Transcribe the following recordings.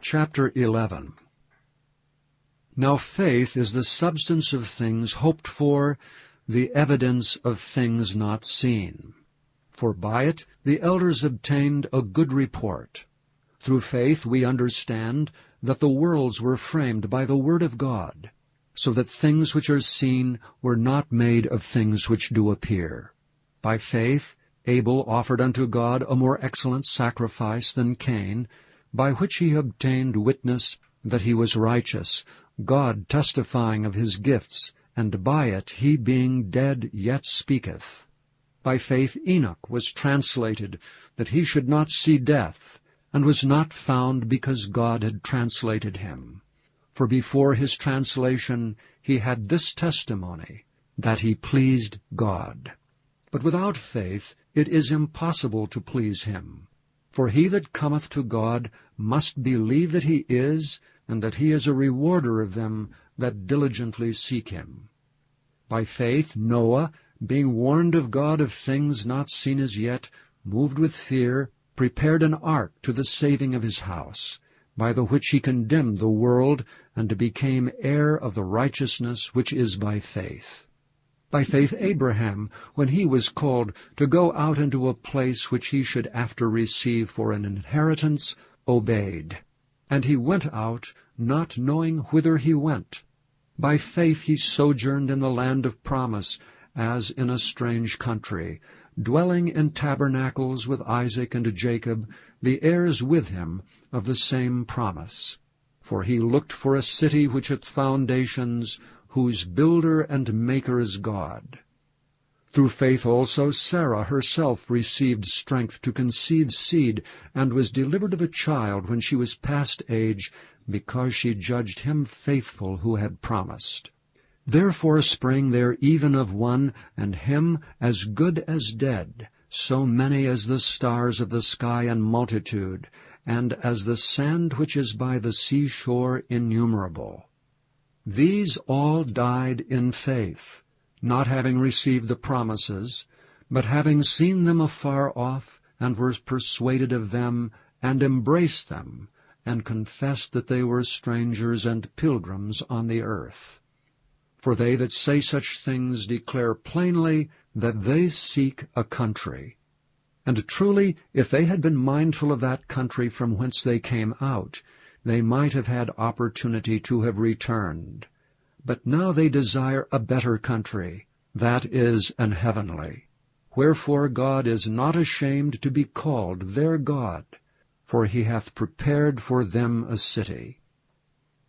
Chapter 11. Now faith is the substance of things hoped for, the evidence of things not seen. For by it the elders obtained a good report. Through faith we understand that the worlds were framed by the word of God, so that things which are seen were not made of things which do appear. By faith Abel offered unto God a more excellent sacrifice than Cain, by which he obtained witness that he was righteous, God testifying of his gifts, and by it he being dead yet speaketh. By faith Enoch was translated, that he should not see death, and was not found because God had translated him. For before his translation he had this testimony, that he pleased God. But without faith it is impossible to please him. For he that cometh to God must believe that he is, and that he is a rewarder of them that diligently seek him. By faith Noah, being warned of God of things not seen as yet, moved with fear, prepared an ark to the saving of his house, by the which he condemned the world, and became heir of the righteousness which is by faith. By faith Abraham, when he was called to go out into a place which he should after receive for an inheritance, obeyed. And he went out, not knowing whither he went. By faith he sojourned in the land of promise, as in a strange country, dwelling in tabernacles with Isaac and Jacob, the heirs with him of the same promise. For he looked for a city which hath foundations, whose builder and maker is God. Through faith also Sarah herself received strength to conceive seed, and was delivered of a child when she was past age, because she judged him faithful who had promised. Therefore sprang there even of one, and him as good as dead, so many as the stars of the sky in multitude, and as the sand which is by the seashore innumerable. These all died in faith, not having received the promises, but having seen them afar off, and were persuaded of them, and embraced them, and confessed that they were strangers and pilgrims on the earth. For they that say such things declare plainly that they seek a country. And truly, if they had been mindful of that country from whence they came out, they might have had opportunity to have returned. But now they desire a better country, that is, an heavenly. Wherefore God is not ashamed to be called their God, for he hath prepared for them a city.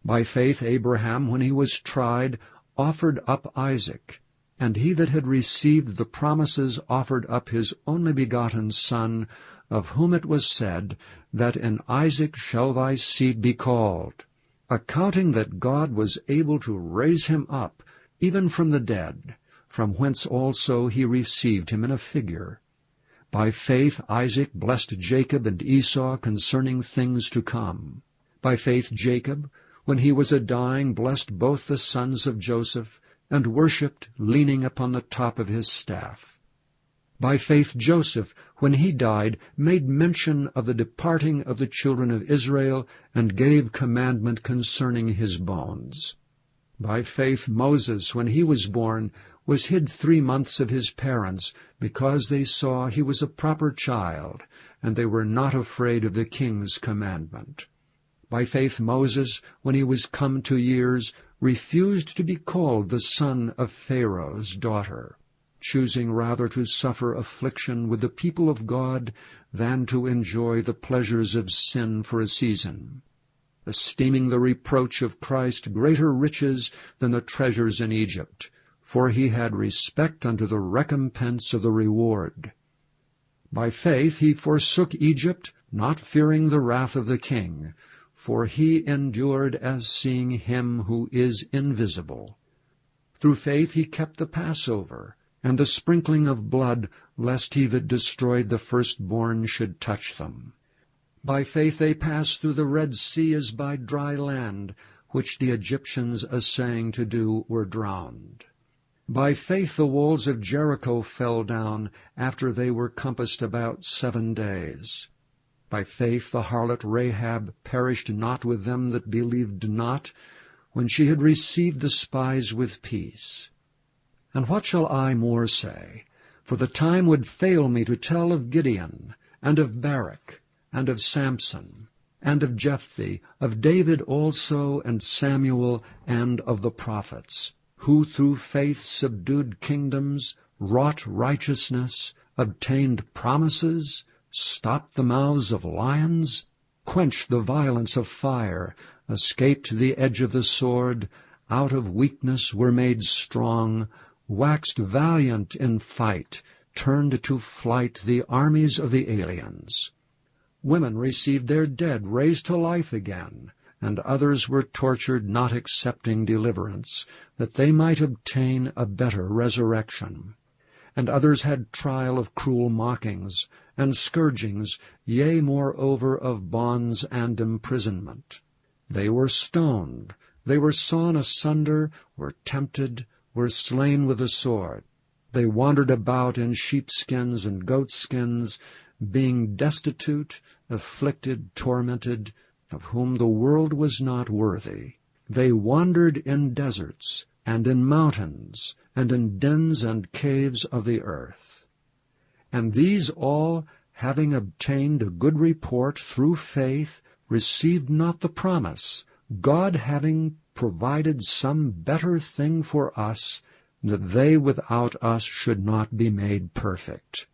By faith Abraham, when he was tried, offered up Isaac, and he that had received the promises offered up his only begotten son, of whom it was said, that in Isaac shall thy seed be called, accounting that God was able to raise him up, even from the dead, from whence also he received him in a figure. By faith Isaac blessed Jacob and Esau concerning things to come. By faith Jacob, when he was a-dying, blessed both the sons of Joseph, and worshipped, leaning upon the top of his staff. By faith Joseph, when he died, made mention of the departing of the children of Israel, and gave commandment concerning his bones. By faith Moses, when he was born, was hid 3 months of his parents, because they saw he was a proper child, and they were not afraid of the king's commandment. By faith Moses, when he was come to years, refused to be called the son of Pharaoh's daughter, choosing rather to suffer affliction with the people of God than to enjoy the pleasures of sin for a season, esteeming the reproach of Christ greater riches than the treasures in Egypt, for he had respect unto the recompense of the reward. By faith he forsook Egypt, not fearing the wrath of the king, for he endured as seeing him who is invisible. Through faith he kept the Passover, and the sprinkling of blood, lest he that destroyed the firstborn should touch them. By faith they passed through the Red Sea as by dry land, which the Egyptians assaying to do were drowned. By faith the walls of Jericho fell down, after they were compassed about 7 days. By faith the harlot Rahab perished not with them that believed not, when she had received the spies with peace. And what shall I more say? For the time would fail me to tell of Gideon, and of Barak, and of Samson, and of Jephthah, of David also, and Samuel, and of the prophets, who through faith subdued kingdoms, wrought righteousness, obtained promises, stopped the mouths of lions, quenched the violence of fire, escaped the edge of the sword, out of weakness were made strong, waxed valiant in fight, turned to flight the armies of the aliens. Women received their dead raised to life again, and others were tortured, not accepting deliverance, that they might obtain a better resurrection. And others had trial of cruel mockings, and scourgings, yea, moreover, of bonds and imprisonment. They were stoned, they were sawn asunder, were tempted, were slain with the sword. They wandered about in sheepskins and goatskins, being destitute, afflicted, tormented, of whom the world was not worthy. They wandered in deserts, and in mountains, and in dens and caves of the earth. And these all, having obtained a good report through faith, received not the promise, God having provided some better thing for us, that they without us should not be made perfect.